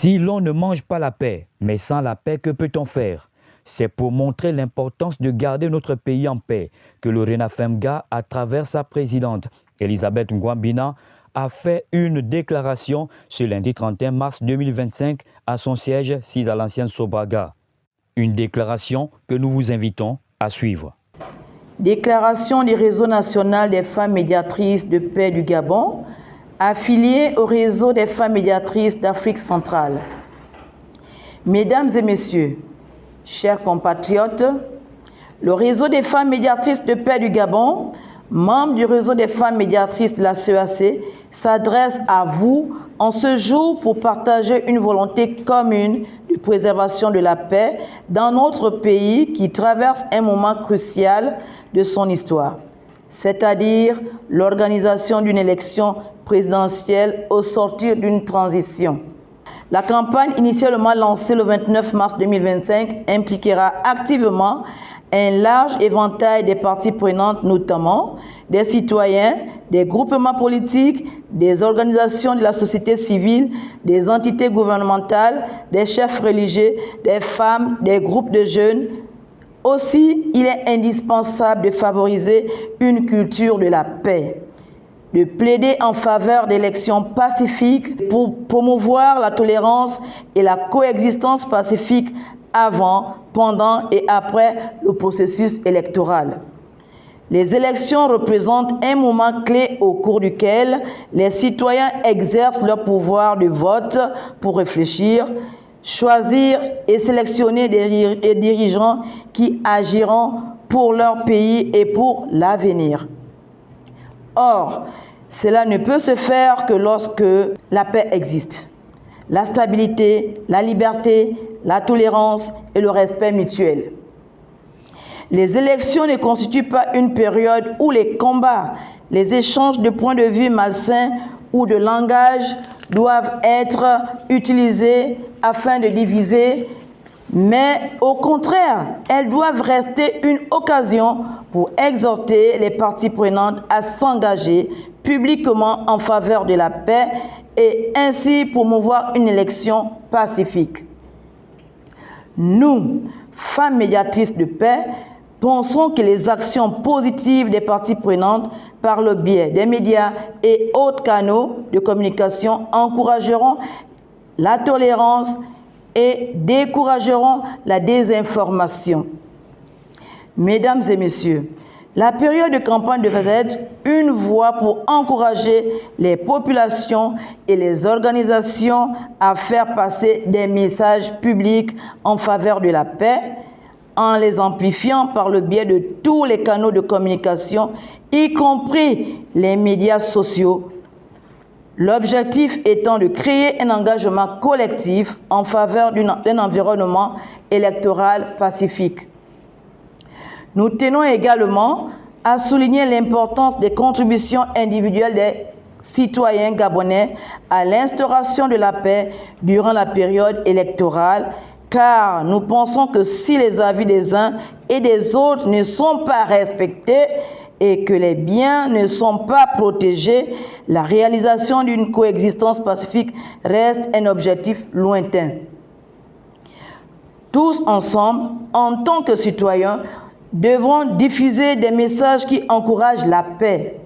Si l'on ne mange pas la paix, mais sans la paix, que peut-on faire? C'est pour montrer l'importance de garder notre pays en paix que le RENAFEMGA, à travers sa présidente, Elisabeth Ngouambina, a fait une déclaration ce lundi 31 mars 2025 à son siège 6 à l'ancienne Sobraga. Une déclaration que nous vous invitons à suivre. Déclaration du réseau national des femmes médiatrices de paix du Gabon, affilié au réseau des femmes médiatrices d'Afrique centrale. Mesdames et messieurs, chers compatriotes, le réseau des femmes médiatrices de paix du Gabon, membre du réseau des femmes médiatrices de la CEAC, s'adresse à vous en ce jour pour partager une volonté commune de préservation de la paix dans notre pays qui traverse un moment crucial de son histoire, c'est-à-dire l'organisation d'une élection présidentielle au sortir d'une transition. La campagne initialement lancée le 29 mars 2025 impliquera activement un large éventail des parties prenantes, notamment des citoyens, des groupements politiques, des organisations de la société civile, des entités gouvernementales, des chefs religieux, des femmes, des groupes de jeunes. Aussi, il est indispensable de favoriser une culture de la paix, de plaider en faveur d'élections pacifiques pour promouvoir la tolérance et la coexistence pacifique avant, pendant et après le processus électoral. Les élections représentent un moment clé au cours duquel les citoyens exercent leur pouvoir de vote pour réfléchir, choisir et sélectionner des dirigeants qui agiront pour leur pays et pour l'avenir. Or, cela ne peut se faire que lorsque la paix existe. La stabilité, la liberté, la tolérance et le respect mutuel. Les élections ne constituent pas une période où les combats, les échanges de points de vue malsains ou de langage doivent être utilisés afin de diviser, mais au contraire, elles doivent rester une occasion pour exhorter les parties prenantes à s'engager publiquement en faveur de la paix et ainsi promouvoir une élection pacifique. Nous, femmes médiatrices de paix, pensons que les actions positives des parties prenantes par le biais des médias et autres canaux de communication encourageront la tolérance et décourageront la désinformation. Mesdames et messieurs, la période de campagne devrait être une voie pour encourager les populations et les organisations à faire passer des messages publics en faveur de la paix, en les amplifiant par le biais de tous les canaux de communication, y compris les médias sociaux. L'objectif étant de créer un engagement collectif en faveur d'un environnement électoral pacifique. Nous tenons également à souligner l'importance des contributions individuelles des citoyens gabonais à l'instauration de la paix durant la période électorale, car nous pensons que si les avis des uns et des autres ne sont pas respectés et que les biens ne sont pas protégés, la réalisation d'une coexistence pacifique reste un objectif lointain. Tous ensemble, en tant que citoyens, devront diffuser des messages qui encouragent la paix,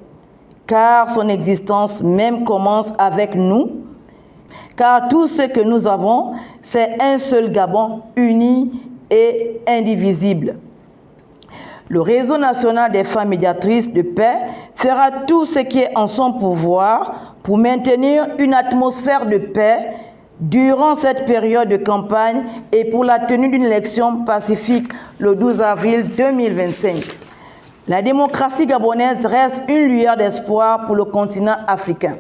car son existence même commence avec nous, car tout ce que nous avons, c'est un seul Gabon uni et indivisible. Le réseau national des femmes médiatrices de paix fera tout ce qui est en son pouvoir pour maintenir une atmosphère de paix durant cette période de campagne et pour la tenue d'une élection pacifique le 12 avril 2025. La démocratie gabonaise reste une lueur d'espoir pour le continent africain.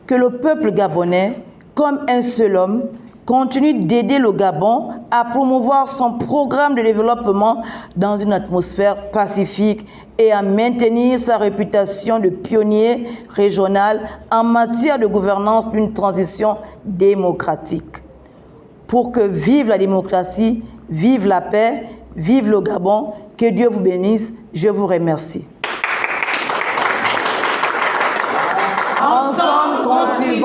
Que le peuple gabonais, comme un seul homme, continue d'aider le Gabon à promouvoir son programme de développement dans une atmosphère pacifique et à maintenir sa réputation de pionnier régional en matière de gouvernance d'une transition démocratique. Pour que vive la démocratie, vive la paix, vive le Gabon, que Dieu vous bénisse, je vous remercie. Ensemble, construisons